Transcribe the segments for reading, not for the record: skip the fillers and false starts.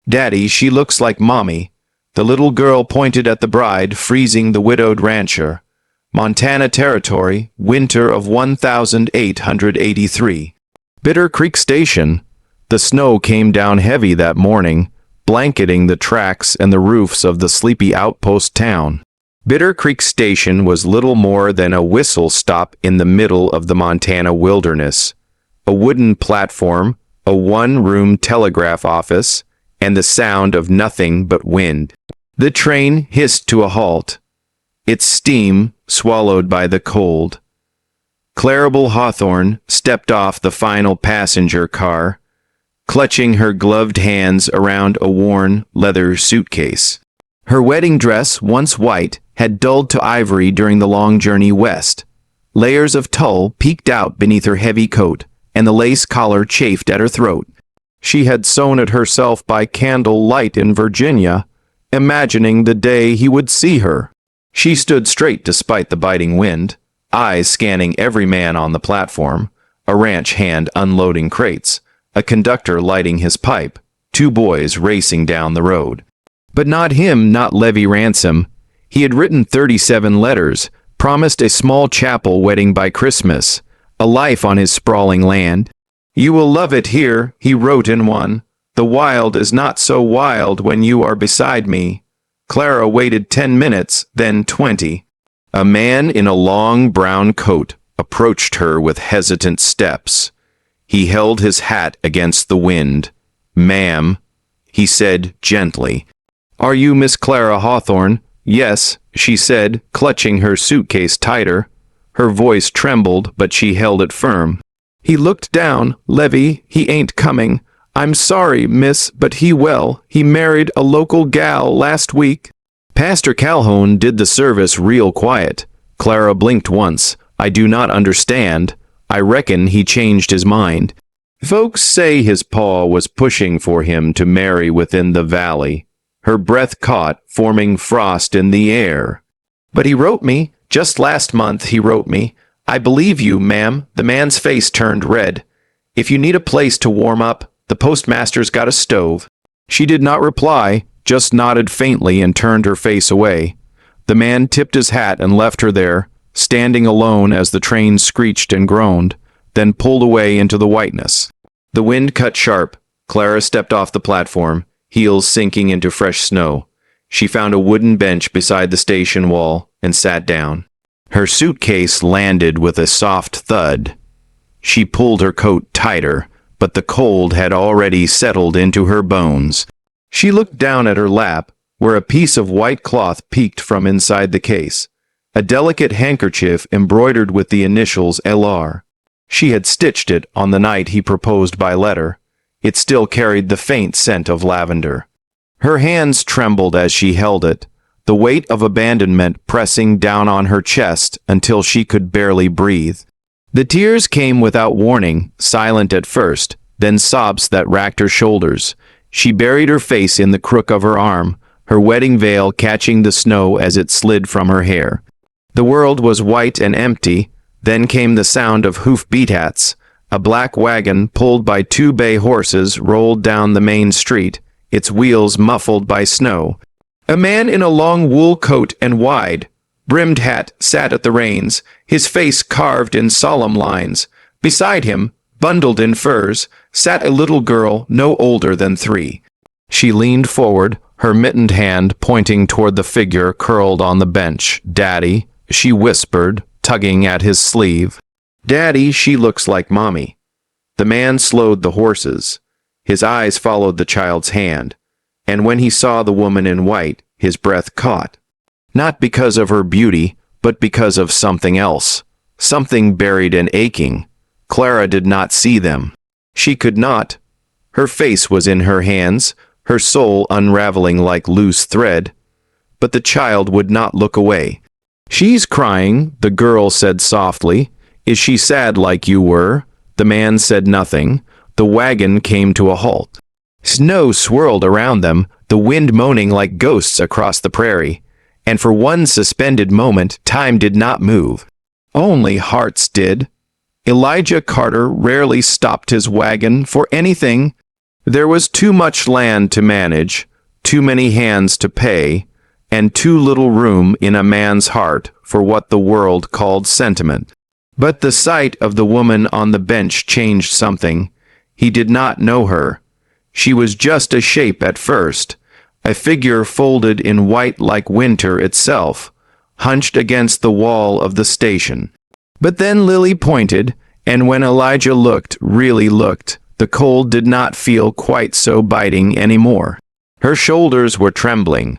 Daddy, she looks like Mommy. The little girl pointed at the bride, freezing the widowed rancher. Montana Territory, winter of 1883. Bitter Creek Station. The snow came down heavy that morning, blanketing the tracks and the roofs of the sleepy outpost town. Bitter Creek Station was little more than a whistle stop in the middle of the Montana wilderness. A wooden platform, a one-room telegraph office, and the sound of nothing but wind. The train hissed to a halt, its steam swallowed by the cold. Claribel Hawthorne stepped off the final passenger car, clutching her gloved hands around a worn leather suitcase. Her wedding dress, once white, had dulled to ivory during the long journey west. Layers of tulle peeked out beneath her heavy coat, and the lace collar chafed at her throat. She had sewn it herself by candle light in Virginia, imagining the day he would see her. She stood straight despite the biting wind, eyes scanning every man on the platform, a ranch hand unloading crates, a conductor lighting his pipe, two boys racing down the road. But not him, not Levy Ransom. He had written 37 letters, promised a small chapel wedding by Christmas, a life on his sprawling land. "You will love it here," he wrote in one. "The wild is not so wild when you are beside me." Clara waited 10 minutes, then 20. A man in a long brown coat approached her with hesitant steps. He held his hat against the wind. "Ma'am," he said gently. "Are you Miss Clara Hawthorne?" "Yes," she said, clutching her suitcase tighter. Her voice trembled, but she held it firm. He looked down. "Levy, he ain't coming. I'm sorry, miss, but he married a local gal last week." Pastor Calhoun did the service real quiet. Clara blinked once. "I do not understand. I reckon he changed his mind. Folks say his paw was pushing for him to marry within the valley." Her breath caught, forming frost in the air. "But he wrote me. Just last month he wrote me. I believe you, ma'am." The man's face turned red. "If you need a place to warm up, the postmaster's got a stove." She did not reply, just nodded faintly and turned her face away. The man tipped his hat and left her there, standing alone as the train screeched and groaned, then pulled away into the whiteness. The wind cut sharp. Clara stepped off the platform, heels sinking into fresh snow. She found a wooden bench beside the station wall and sat down. Her suitcase landed with a soft thud. She pulled her coat tighter, but the cold had already settled into her bones. She looked down at her lap, where a piece of white cloth peeked from inside the case, a delicate handkerchief embroidered with the initials LR. She had stitched it on the night he proposed by letter. It still carried the faint scent of lavender. Her hands trembled as she held it, the weight of abandonment pressing down on her chest until she could barely breathe. The tears came without warning, silent at first, then sobs that racked her shoulders. She buried her face in the crook of her arm, her wedding veil catching the snow as it slid from her hair. The world was white and empty. Then came the sound of hoof-beat-hats. A black wagon pulled by two bay horses rolled down the main street, its wheels muffled by snow. A man in a long wool coat and wide, brimmed hat sat at the reins, his face carved in solemn lines. Beside him, bundled in furs, sat a little girl no older than 3. She leaned forward, her mittened hand pointing toward the figure curled on the bench. "Daddy," she whispered, tugging at his sleeve. "Daddy, she looks like Mommy." The man slowed the horses. His eyes followed the child's hand, and when he saw the woman in white, his breath caught. Not because of her beauty, but because of something else, something buried and aching. Clara did not see them. She could not. Her face was in her hands, her soul unraveling like loose thread. But the child would not look away. "She's crying," the girl said softly. "Is she sad like you were?" The man said nothing. The wagon came to a halt. Snow swirled around them, the wind moaning like ghosts across the prairie. And for one suspended moment, time did not move. Only hearts did. Elijah Carter rarely stopped his wagon for anything. There was too much land to manage, too many hands to pay, and too little room in a man's heart for what the world called sentiment. But the sight of the woman on the bench changed something. He did not know her. She was just a shape at first, a figure folded in white like winter itself, hunched against the wall of the station. But then Lily pointed, and when Elijah looked, really looked, the cold did not feel quite so biting anymore. Her shoulders were trembling.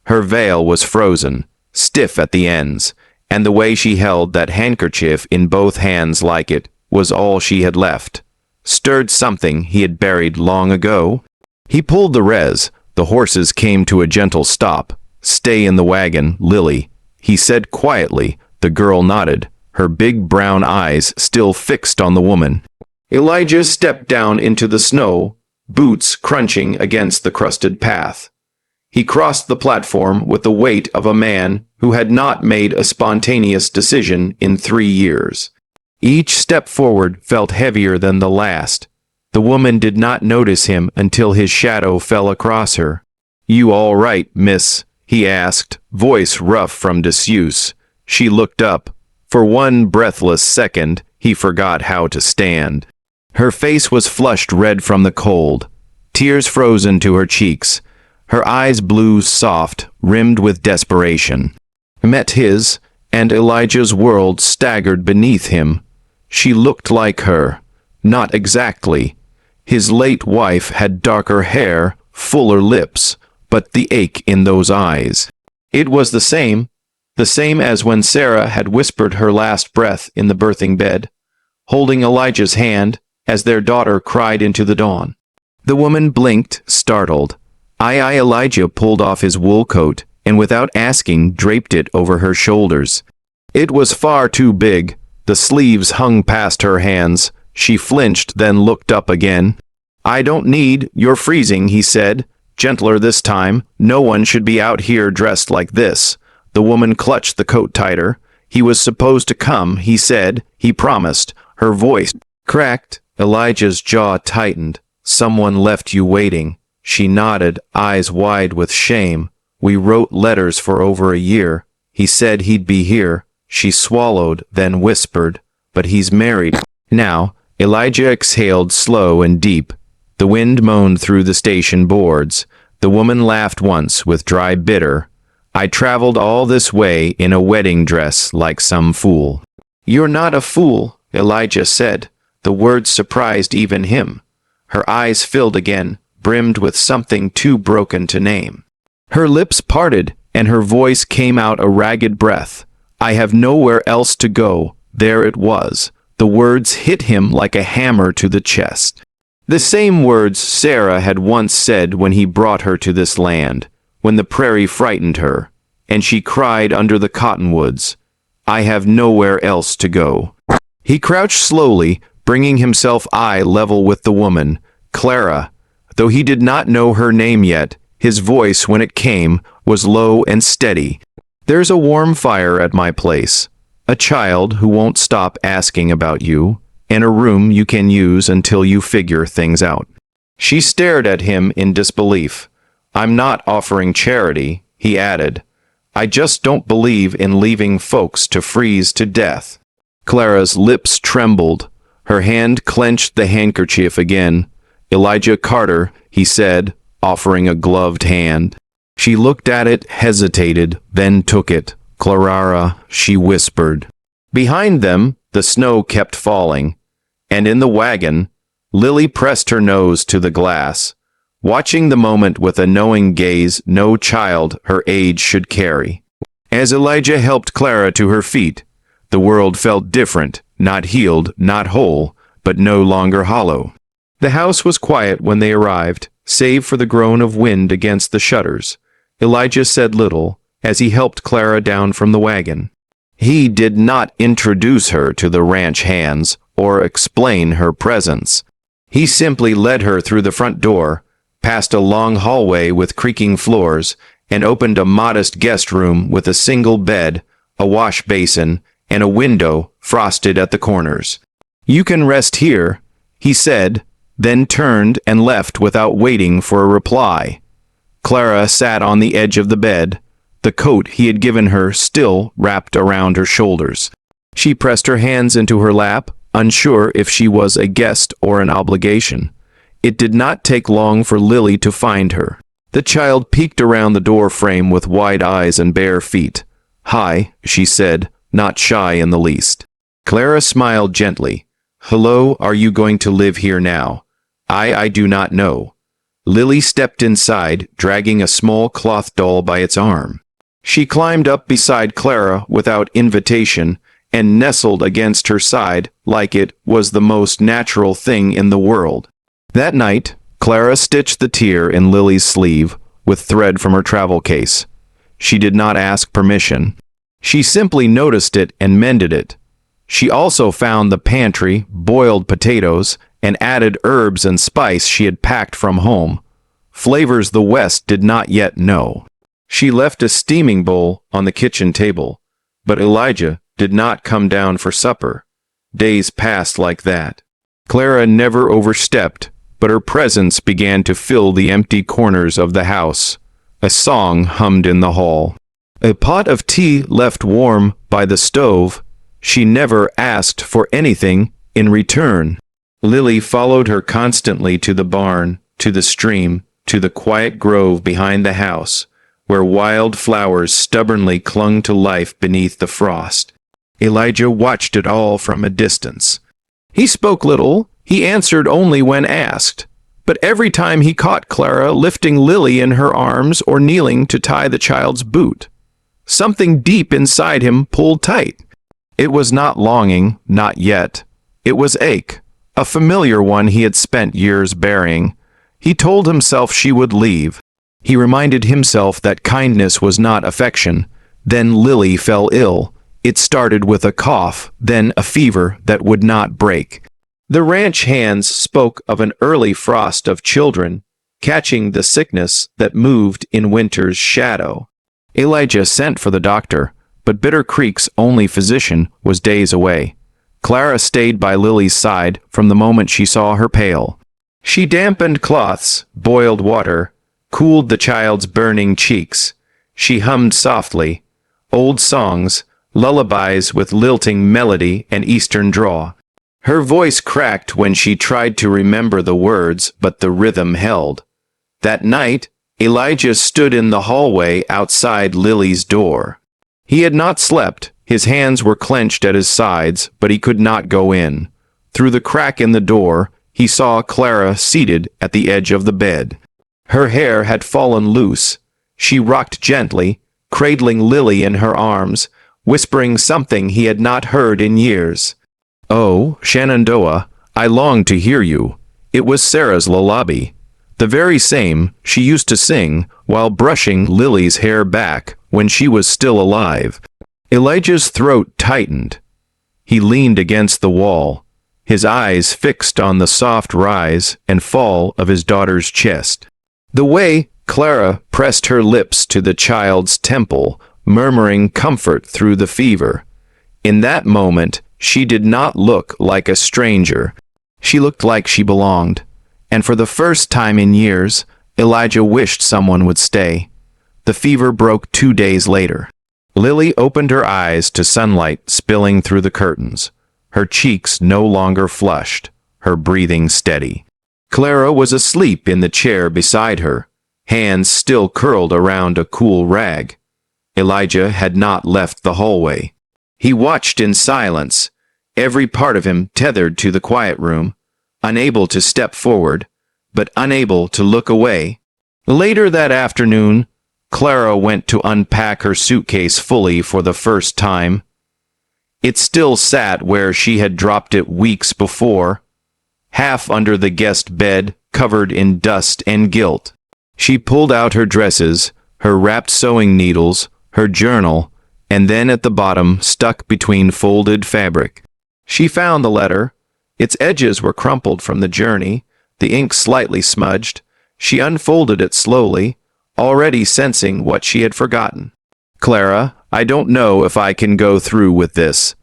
Her veil was frozen, stiff at the ends, and the way she held that handkerchief in both hands like it was all she had left. Stirred something he had buried long ago. He pulled the res. The horses came to a gentle stop. "Stay in the wagon, Lily," he said quietly. The girl nodded, her big brown eyes still fixed on the woman. Elijah stepped down into the snow, boots crunching against the crusted path. He crossed the platform with the weight of a man who had not made a spontaneous decision in 3 years. Each step forward felt heavier than the last. The woman did not notice him until his shadow fell across her. "You all right, miss?" he asked, voice rough from disuse. She looked up. For one breathless second, he forgot how to stand. Her face was flushed red from the cold, tears frozen to her cheeks. Her eyes blue soft, rimmed with desperation. Met his, and Elijah's world staggered beneath him. She looked like her. Not exactly. His late wife had darker hair, fuller lips, but the ache in those eyes. It was the same as when Sarah had whispered her last breath in the birthing bed, holding Elijah's hand as their daughter cried into the dawn. The woman blinked, startled. Elijah pulled off his wool coat and without asking draped it over her shoulders. It was far too big. The sleeves hung past her hands. She flinched, then looked up again. "I don't need, you're freezing," he said, gentler this time. "No one should be out here dressed like this." The woman clutched the coat tighter. "He was supposed to come," he said. "He promised." Her voice cracked. Elijah's jaw tightened. "Someone left you waiting." She nodded, eyes wide with shame. "We wrote letters for over a year. He said he'd be here." She swallowed, then whispered, "But he's married now." Elijah exhaled slow and deep. The wind moaned through the station boards. The woman laughed once with dry bitter. "I traveled all this way in a wedding dress like some fool." "You're not a fool," Elijah said. The words surprised even him. Her eyes filled again, brimmed with something too broken to name. Her lips parted, and her voice came out a ragged breath. "I have nowhere else to go." There it was. The words hit him like a hammer to the chest. The same words Sarah had once said when he brought her to this land, when the prairie frightened her, and she cried under the cottonwoods, "I have nowhere else to go." He crouched slowly, bringing himself eye level with the woman, Clara. Though he did not know her name yet, his voice, when it came, was low and steady. "There's a warm fire at my place, a child who won't stop asking about you, and a room you can use until you figure things out." She stared at him in disbelief. "I'm not offering charity," he added. "I just don't believe in leaving folks to freeze to death." Clara's lips trembled. Her hand clenched the handkerchief again. "Elijah Carter," he said, offering a gloved hand. She looked at it, hesitated, then took it. "Clara," she whispered. Behind them, the snow kept falling, and in the wagon, Lily pressed her nose to the glass, watching the moment with a knowing gaze no child her age should carry. As Elijah helped Clara to her feet, the world felt different, not healed, not whole, but no longer hollow. The house was quiet when they arrived, save for the groan of wind against the shutters. Elijah said little as he helped Clara down from the wagon. He did not introduce her to the ranch hands or explain her presence. He simply led her through the front door, past a long hallway with creaking floors, and opened a modest guest room with a single bed, a wash basin, and a window frosted at the corners. "You can rest here," he said, then turned and left without waiting for a reply. Clara sat on the edge of the bed, the coat he had given her still wrapped around her shoulders. She pressed her hands into her lap, unsure if she was a guest or an obligation. It did not take long for Lily to find her. The child peeked around the door frame with wide eyes and bare feet. "Hi," she said, not shy in the least. Clara smiled gently. "Hello, are you going to live here now?" I do not know." Lily stepped inside, dragging a small cloth doll by its arm. She climbed up beside Clara without invitation and nestled against her side like it was the most natural thing in the world. That night, Clara stitched the tear in Lily's sleeve with thread from her travel case. She did not ask permission. She simply noticed it and mended it. She also found the pantry, boiled potatoes, and added herbs and spice she had packed from home, flavors the West did not yet know. She left a steaming bowl on the kitchen table, but Elijah did not come down for supper. Days passed like that. Clara never overstepped, but her presence began to fill the empty corners of the house. A song hummed in the hall. A pot of tea left warm by the stove. She never asked for anything in return. Lily followed her constantly to the barn, to the stream, to the quiet grove behind the house, where wild flowers stubbornly clung to life beneath the frost. Elijah watched it all from a distance. He spoke little, he answered only when asked, but every time he caught Clara lifting Lily in her arms or kneeling to tie the child's boot, something deep inside him pulled tight. It was not longing, not yet. It was ache, a familiar one he had spent years burying. He told himself she would leave. He reminded himself that kindness was not affection. Then Lily fell ill. It started with a cough, then a fever that would not break. The ranch hands spoke of an early frost of children, catching the sickness that moved in winter's shadow. Elijah sent for the doctor, but Bitter Creek's only physician was days away. Clara stayed by Lily's side from the moment she saw her pail. She dampened cloths, boiled water, cooled the child's burning cheeks. She hummed softly, old songs, lullabies with lilting melody and eastern drawl. Her voice cracked when she tried to remember the words, but the rhythm held. That night, Elijah stood in the hallway outside Lily's door. He had not slept. His hands were clenched at his sides, but he could not go in. Through the crack in the door, he saw Clara seated at the edge of the bed. Her hair had fallen loose. She rocked gently, cradling Lily in her arms, whispering something he had not heard in years. "Oh, Shenandoah, I long to hear you." It was Sarah's lullaby, the very same she used to sing while brushing Lily's hair back when she was still alive. Elijah's throat tightened. He leaned against the wall, his eyes fixed on the soft rise and fall of his daughter's chest. The way Clara pressed her lips to the child's temple, murmuring comfort through the fever. In that moment, she did not look like a stranger. She looked like she belonged. And for the first time in years, Elijah wished someone would stay. The fever broke 2 days later. Lily opened her eyes to sunlight spilling through the curtains, her cheeks no longer flushed, her breathing steady. Clara was asleep in the chair beside her, hands still curled around a cool rag. Elijah had not left the hallway. He watched in silence, every part of him tethered to the quiet room, unable to step forward, but unable to look away. Later that afternoon, Clara went to unpack her suitcase fully for the first time. It still sat where she had dropped it weeks before, half under the guest bed, covered in dust and gilt. She pulled out her dresses, her wrapped sewing needles, her journal, and then at the bottom, stuck between folded fabric. She found the letter. Its edges were crumpled from the journey, the ink slightly smudged. She unfolded it slowly, already sensing what she had forgotten. "Clara, I don't know if I can go through with this.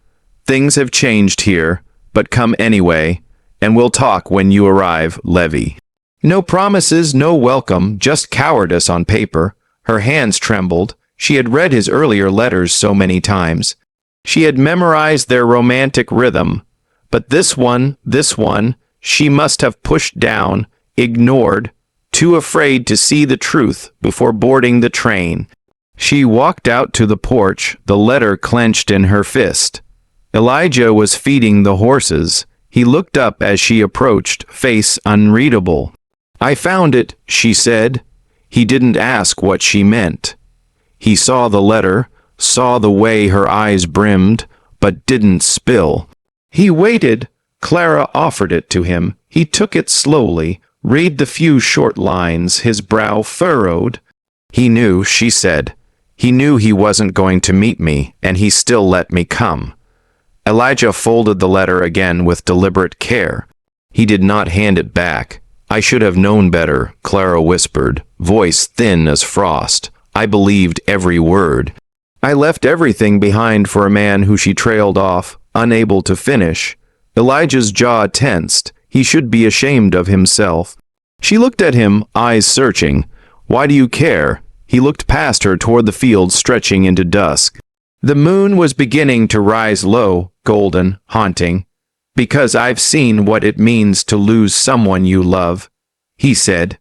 Things have changed here, but come anyway. and we'll talk when you arrive, Levy. No promises, no welcome, just cowardice on paper. Her hands trembled. She had read his earlier letters so many times. She had memorized their romantic rhythm. But this one, she must have pushed down, ignored, too afraid to see the truth before boarding the train. She walked out to the porch, the letter clenched in her fist. Elijah was feeding the horses. He looked up as she approached, face unreadable. "I found it," she said. He didn't ask what she meant. He saw the letter, saw the way her eyes brimmed, but didn't spill. He waited. Clara offered it to him. He took it slowly, read the few short lines, his brow furrowed. "He knew," she said. "He knew he wasn't going to meet me, and he still let me come." Elijah folded the letter again with deliberate care. He did not hand it back. "I should have known better," Clara whispered, voice thin as frost. "I believed every word. I left everything behind for a man who," she trailed off, unable to finish. Elijah's jaw tensed. He should be ashamed of himself. She looked at him, eyes searching. "Why do you care?" He looked past her toward the field stretching into dusk. The moon was beginning to rise low, golden, haunting. "Because I've seen what it means to lose someone you love," he said.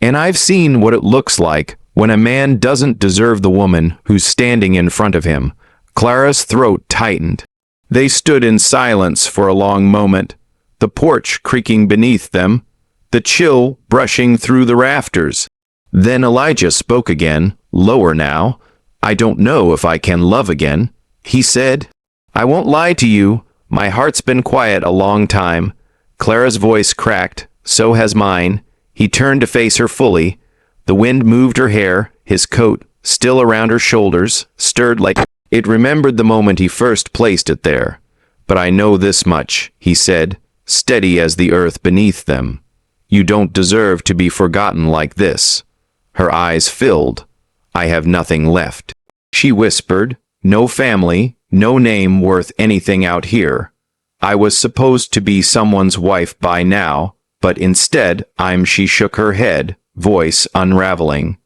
"And I've seen what it looks like when a man doesn't deserve the woman who's standing in front of him." Clara's throat tightened. They stood in silence for a long moment, the porch creaking beneath them, the chill brushing through the rafters. Then Elijah spoke again, lower now. "I don't know if I can love again," he said. "I won't lie to you. My heart's been quiet a long time." Clara's voice cracked. "So has mine." He turned to face her fully. The wind moved her hair. His coat, still around her shoulders, stirred like it remembered the moment he first placed it there. "But I know this much," he said, steady as the earth beneath them. "You don't deserve to be forgotten like this." Her eyes filled. "I have nothing left," she whispered. "No family, no name worth anything out here. I was supposed to be someone's wife by now, but instead I'm—" She shook her head, voice unraveling.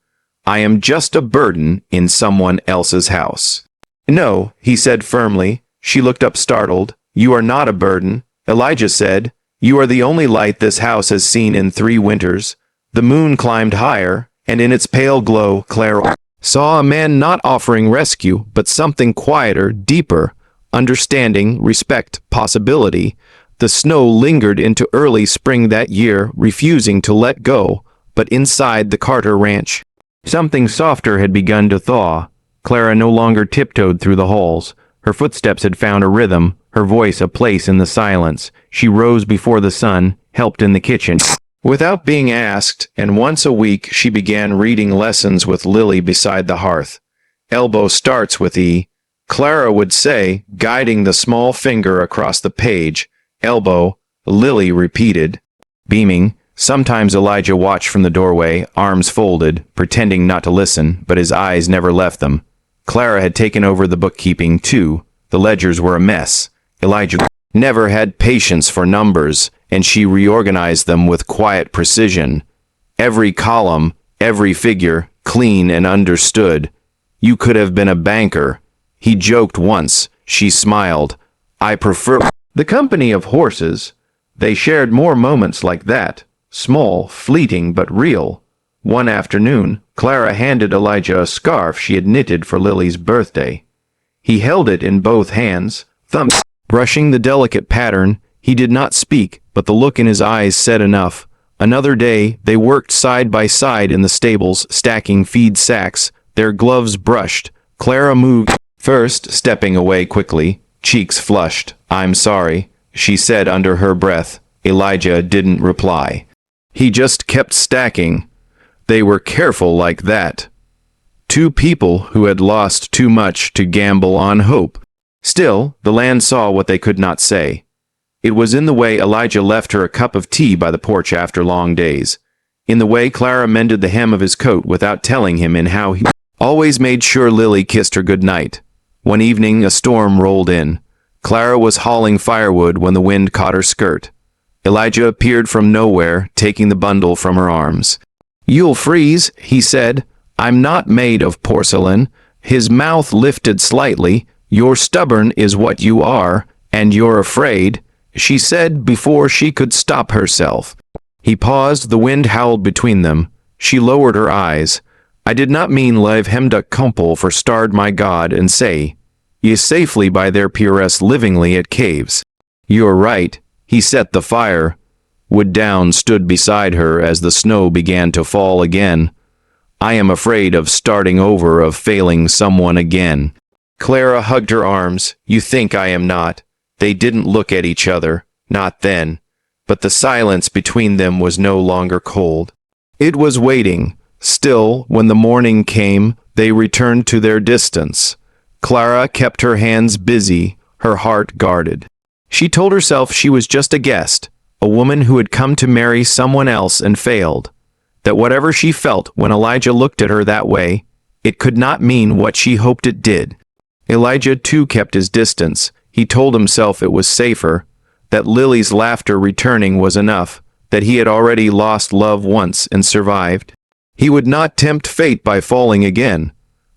"I am just a burden in someone else's house." "No," he said firmly. She looked up startled. "You are not a burden," Elijah said. "You are the only light this house has seen in 3 winters." The moon climbed higher, and in its pale glow, Clara saw a man not offering rescue, but something quieter, deeper, understanding, respect, possibility. The snow lingered into early spring that year, refusing to let go, but inside the Carter ranch, something softer had begun to thaw. Clara no longer tiptoed through the halls. Her footsteps had found a rhythm, her voice a place in the silence. She rose before the sun, helped in the kitchen without being asked, and once a week she began reading lessons with Lily beside the hearth. "Elbow starts with E," Clara would say, guiding the small finger across the page. "Elbow," Lily repeated, beaming. Sometimes Elijah watched from the doorway, arms folded, pretending not to listen, but his eyes never left them. Clara had taken over the bookkeeping, too. The ledgers were a mess. Elijah never had patience for numbers, and she reorganized them with quiet precision. Every column, every figure, clean and understood. "You could have been a banker," he joked once. She smiled. "I prefer the company of horses." They shared more moments like that, small, fleeting, but real. One afternoon, Clara handed Elijah a scarf she had knitted for Lily's birthday. He held it in both hands, thumbs brushing the delicate pattern. He did not speak, but the look in his eyes said enough. Another day, they worked side by side in the stables, stacking feed sacks, their gloves brushed. Clara moved first, stepping away quickly, cheeks flushed. "I'm sorry," she said under her breath. Elijah didn't reply. He just kept stacking. They were careful like that. 2 people who had lost too much to gamble on hope. Still, the land saw what they could not say. It was in the way Elijah left her a cup of tea by the porch after long days. In the way Clara mended the hem of his coat without telling him, in how he always made sure Lily kissed her good night. One evening, a storm rolled in. Clara was hauling firewood when the wind caught her skirt. Elijah appeared from nowhere, taking the bundle from her arms. "You'll freeze," he said. "I'm not made of porcelain." His mouth lifted slightly. "You're stubborn is what you are, and you're afraid," she said before she could stop herself. He paused. The wind howled between them. She lowered her eyes. "I did not mean lev hemda kumpel for starred my God and say, ye safely by their puress livingly at caves." "You're right." He set the fire. Wood down stood beside her as the snow began to fall again. "I am afraid of starting over, of failing someone again." Clara hugged her arms. "You think I am not." They didn't look at each other, not then. But the silence between them was no longer cold. It was waiting. Still, when the morning came, they returned to their distance. Clara kept her hands busy, her heart guarded. She told herself she was just a guest, a woman who had come to marry someone else and failed. That whatever she felt when Elijah looked at her that way, it could not mean what she hoped it did. Elijah too kept his distance. He told himself it was safer, that Lily's laughter returning was enough, that he had already lost love once and survived. He would not tempt fate by falling again.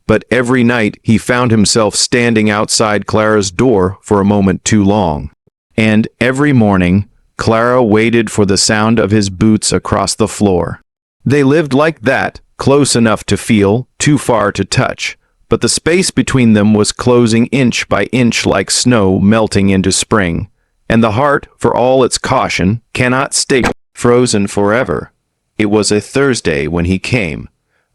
But every night he found himself standing outside Clara's door for a moment too long. And every morning, Clara waited for the sound of his boots across the floor. They lived like that, close enough to feel, too far to touch. But the space between them was closing inch by inch like snow melting into spring. And the heart, for all its caution, cannot stay frozen forever. It was a Thursday when he came.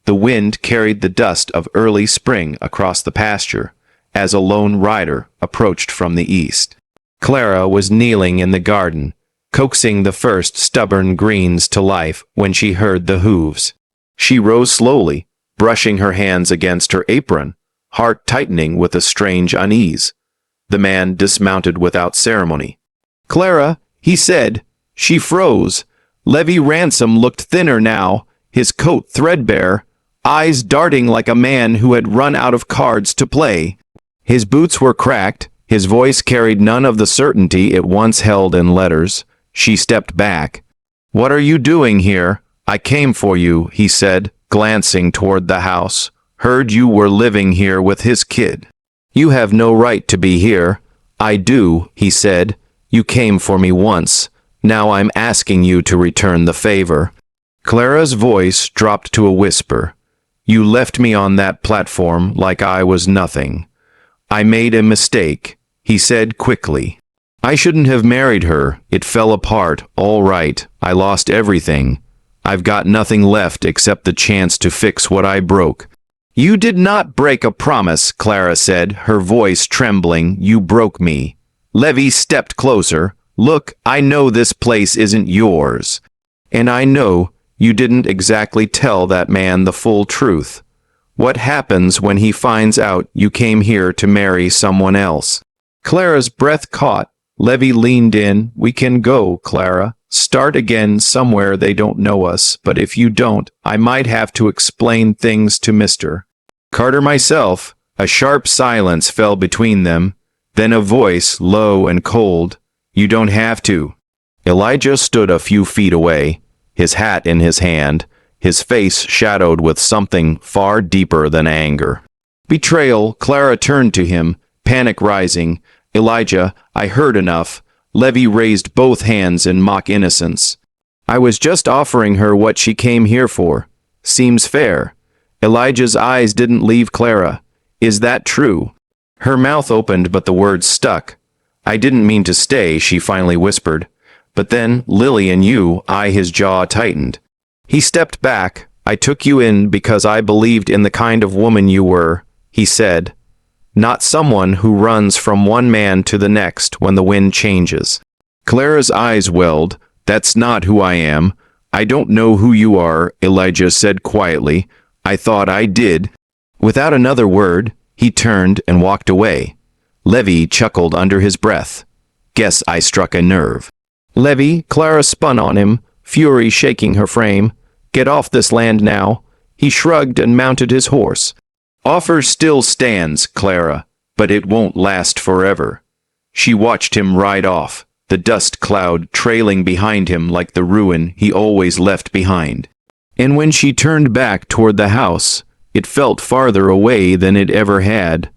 The wind carried the dust of early spring across the pasture, as a lone rider approached from the east. Clara was kneeling in the garden, coaxing the first stubborn greens to life when she heard the hooves. She rose slowly, brushing her hands against her apron, heart tightening with a strange unease. The man dismounted without ceremony. "Clara," he said. She froze. Levy Ransom looked thinner now, his coat threadbare, eyes darting like a man who had run out of cards to play. His boots were cracked. His voice carried none of the certainty it once held in letters. She stepped back. "What are you doing here?" "I came for you," he said, glancing toward the house. "Heard you were living here with his kid." "You have no right to be here." "I do," he said. "You came for me once. Now I'm asking you to return the favor." Clara's voice dropped to a whisper. "You left me on that platform like I was nothing." "I made a mistake," he said quickly. "I shouldn't have married her. It fell apart, all right. I lost everything. I've got nothing left except the chance to fix what I broke." "You did not break a promise," Clara said, her voice trembling. "You broke me." Levy stepped closer. "Look, I know this place isn't yours. And I know you didn't exactly tell that man the full truth. What happens when he finds out you came here to marry someone else?" Clara's breath caught. Levy leaned in. "We can go, Clara. Start again somewhere they don't know us, but if you don't, I might have to explain things to Mr. Carter myself." A sharp silence fell between them, then a voice, low and cold. "You don't have to." Elijah stood a few feet away, his hat in his hand, his face shadowed with something far deeper than anger. Betrayal. Clara turned to him, panic rising. "Elijah, I heard enough." Levy raised both hands in mock innocence. "I was just offering her what she came here for. Seems fair." Elijah's eyes didn't leave Clara. "Is that true?" Her mouth opened, but the words stuck. "I didn't mean to stay," she finally whispered. "But then, Lily and you," his jaw tightened. He stepped back. "I took you in because I believed in the kind of woman you were," he said. "Not someone who runs from one man to the next when the wind changes." Clara's eyes welled. "That's not who I am." "I don't know who you are," Elijah said quietly. "I thought I did." Without another word, he turned and walked away. Levy chuckled under his breath. "Guess I struck a nerve." "Levy," Clara spun on him, fury shaking her frame. "Get off this land now." He shrugged and mounted his horse. "Offer still stands, Clara, but it won't last forever." She watched him ride off, the dust cloud trailing behind him like the ruin he always left behind. And when she turned back toward the house, it felt farther away than it ever had.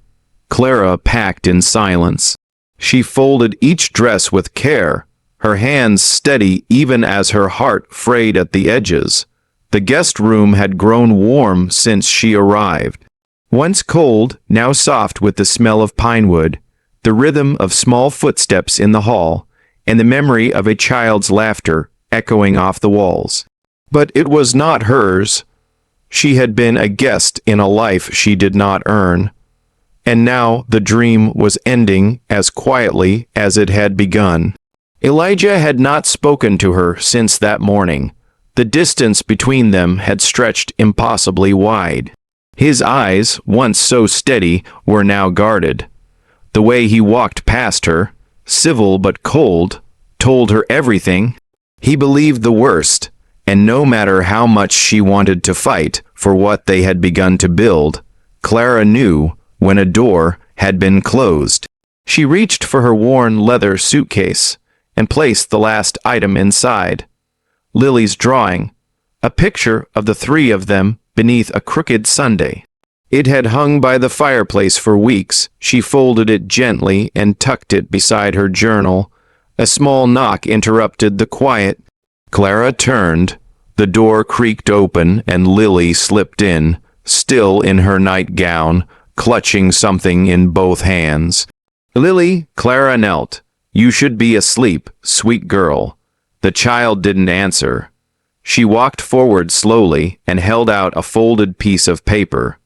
Clara packed in silence. She folded each dress with care, her hands steady even as her heart frayed at the edges. The guest room had grown warm since she arrived. Once cold, now soft with the smell of pine wood, the rhythm of small footsteps in the hall, and the memory of a child's laughter echoing off the walls. But it was not hers. She had been a guest in a life she did not earn. And now the dream was ending as quietly as it had begun. Elijah had not spoken to her since that morning. The distance between them had stretched impossibly wide. His eyes, once so steady, were now guarded. The way he walked past her, civil but cold, told her everything. He believed the worst, and no matter how much she wanted to fight for what they had begun to build, Clara knew when a door had been closed. She reached for her worn leather suitcase and placed the last item inside. Lily's drawing, a picture of the three of them beneath a crooked sundae. It had hung by the fireplace for weeks. She folded it gently and tucked it beside her journal. A small knock interrupted the quiet. Clara turned. The door creaked open and Lily slipped in, still in her nightgown, clutching something in both hands. "Lily," Clara knelt. "You should be asleep, sweet girl." The child didn't answer. She walked forward slowly and held out a folded piece of paper,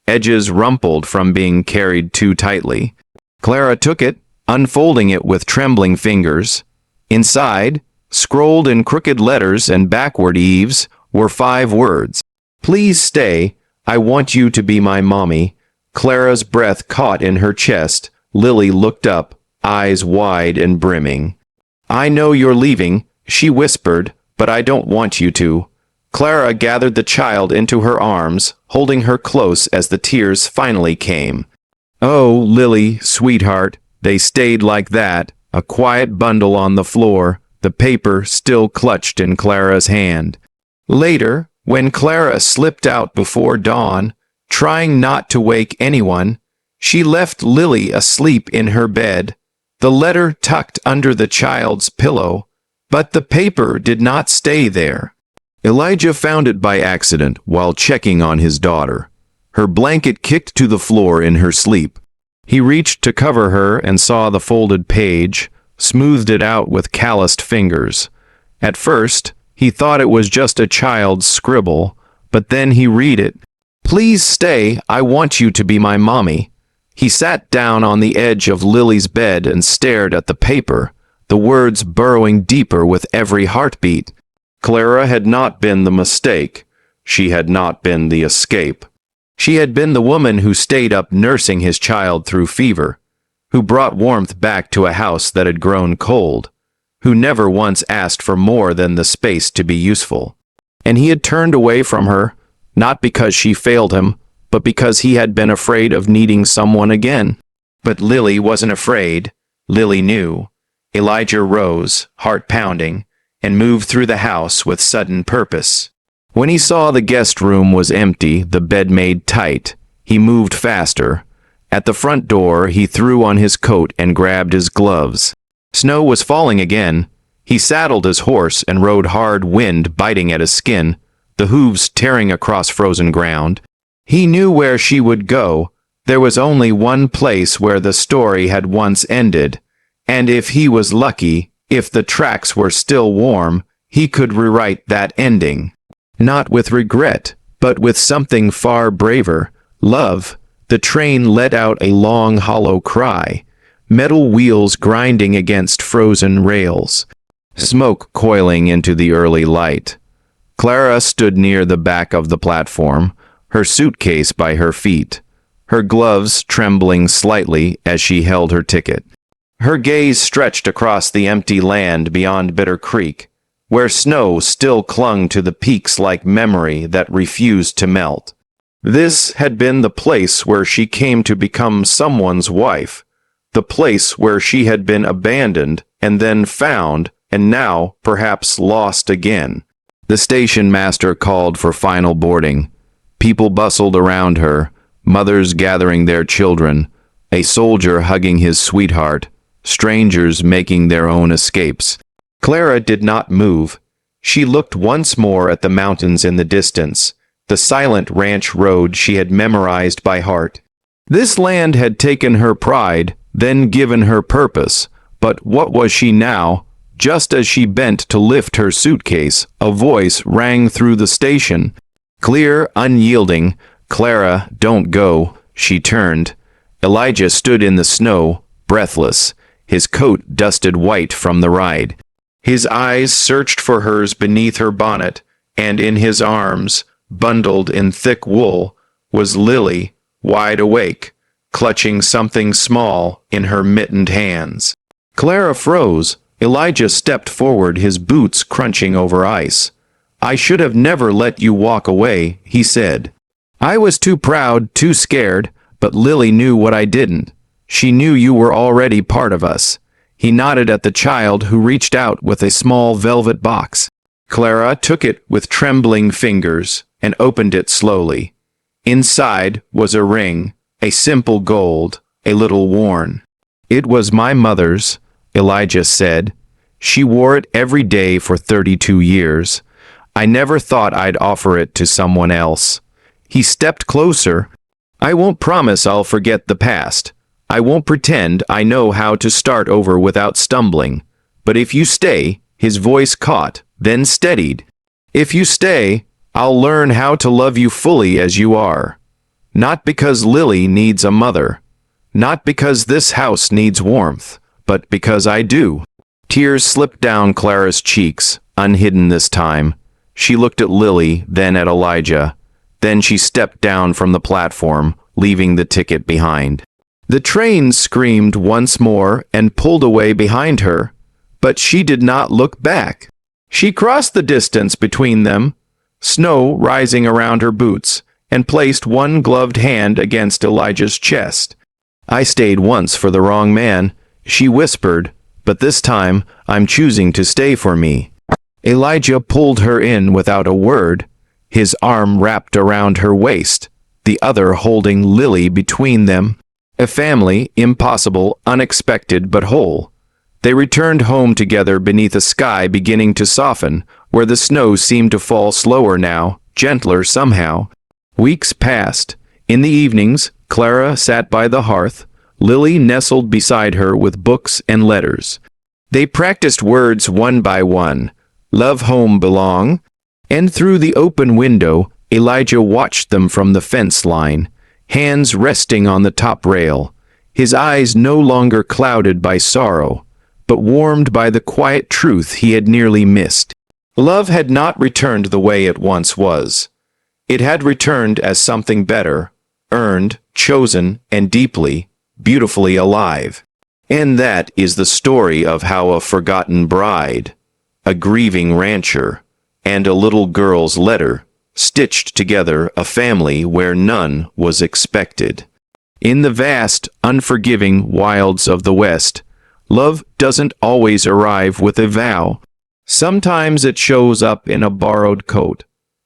edges rumpled from being carried too tightly. Clara took it, unfolding it with trembling fingers. Inside, scrolled in crooked letters and backward eaves, were 5 words. "Please stay. I want you to be my mommy." Clara's breath caught in her chest. Lily looked up, eyes wide and brimming. "I know you're leaving," she whispered, "but I don't want you to." Clara gathered the child into her arms, holding her close as the tears finally came. "Oh, Lily, sweetheart." They stayed like that, a quiet bundle on the floor, the paper still clutched in Clara's hand. Later, when Clara slipped out before dawn, trying not to wake anyone, she left Lily asleep in her bed, the letter tucked under the child's pillow. But the paper did not stay there. Elijah found it by accident while checking on his daughter. Her blanket kicked to the floor in her sleep. He reached to cover her and saw the folded page, smoothed it out with calloused fingers. At first, he thought it was just a child's scribble, but then he read it. "Please stay, I want you to be my mommy." He sat down on the edge of Lily's bed and stared at the paper, the words burrowing deeper with every heartbeat. Clara had not been the mistake. She had not been the escape. She had been the woman who stayed up nursing his child through fever, who brought warmth back to a house that had grown cold, who never once asked for more than the space to be useful. And he had turned away from her, not because she failed him, but because he had been afraid of needing someone again. But Lily wasn't afraid. Lily knew. Elijah rose, heart pounding, and moved through the house with sudden purpose. When he saw the guest room was empty, the bed made tight, he moved faster. At the front door, he threw on his coat and grabbed his gloves. Snow was falling again. He saddled his horse and rode hard, wind biting at his skin, the hooves tearing across frozen ground. He knew where she would go. There was only one place where the story had once ended. And if he was lucky, if the tracks were still warm, he could rewrite that ending. Not with regret, but with something far braver, love. The train let out a long, hollow cry, metal wheels grinding against frozen rails, smoke coiling into the early light. Clara stood near the back of the platform, her suitcase by her feet, her gloves trembling slightly as she held her ticket. Her gaze stretched across the empty land beyond Bitter Creek, where snow still clung to the peaks like memory that refused to melt. This had been the place where she came to become someone's wife, the place where she had been abandoned and then found, and now perhaps lost again. The station master called for final boarding. People bustled around her, mothers gathering their children, a soldier hugging his sweetheart, strangers making their own escapes. Clara did not move. She looked once more at the mountains in the distance, the silent ranch road she had memorized by heart. This land had taken her pride, then given her purpose, but what was she now? Just as she bent to lift her suitcase, a voice rang through the station. Clear, unyielding. "Clara, don't go." She turned. Elijah stood in the snow, breathless, his coat dusted white from the ride. His eyes searched for hers beneath her bonnet, and in his arms, bundled in thick wool, was Lily, wide awake, clutching something small in her mittened hands. Clara froze. Elijah stepped forward, his boots crunching over ice. "I should have never let you walk away," he said. "I was too proud, too scared, but Lily knew what I didn't. She knew you were already part of us." He nodded at the child who reached out with a small velvet box. Clara took it with trembling fingers and opened it slowly. Inside was a ring, a simple gold, a little worn. "It was my mother's," Elijah said. "She wore it every day for 32 years. I never thought I'd offer it to someone else." He stepped closer. "I won't promise I'll forget the past. I won't pretend I know how to start over without stumbling. But if you stay," his voice caught, then steadied. "If you stay, I'll learn how to love you fully as you are. Not because Lily needs a mother. Not because this house needs warmth, but because I do." Tears slipped down Clara's cheeks, unhidden this time. She looked at Lily, then at Elijah. Then she stepped down from the platform, leaving the ticket behind. The train screamed once more and pulled away behind her, but she did not look back. She crossed the distance between them, snow rising around her boots, and placed one gloved hand against Elijah's chest. "I stayed once for the wrong man," she whispered, "but this time I'm choosing to stay for me." Elijah pulled her in without a word, his arm wrapped around her waist, the other holding Lily between them. A family, impossible, unexpected, but whole. They returned home together beneath a sky beginning to soften, where the snow seemed to fall slower now, gentler somehow. Weeks passed. In the evenings, Clara sat by the hearth, Lily nestled beside her with books and letters. They practiced words one by one. "Love, home, belong." And through the open window, Elijah watched them from the fence line, hands resting on the top rail, his eyes no longer clouded by sorrow, but warmed by the quiet truth he had nearly missed. Love had not returned the way it once was. It had returned as something better, earned, chosen, and deeply, beautifully alive. And that is the story of how a forgotten bride, a grieving rancher, and a little girl's letter stitched together a family where none was expected. In the vast, unforgiving wilds of the West, love doesn't always arrive with a vow. Sometimes it shows up in a borrowed coat,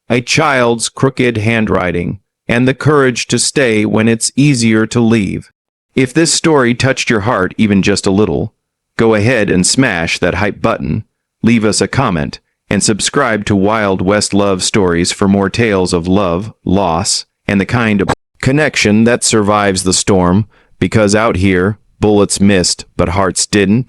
a child's crooked handwriting, and the courage to stay when it's easier to leave. If this story touched your heart even just a little, go ahead and smash that hype button, leave us a comment, and subscribe to Wild West Love Stories for more tales of love, loss, and the kind of connection that survives the storm, because out here, bullets missed, but hearts didn't.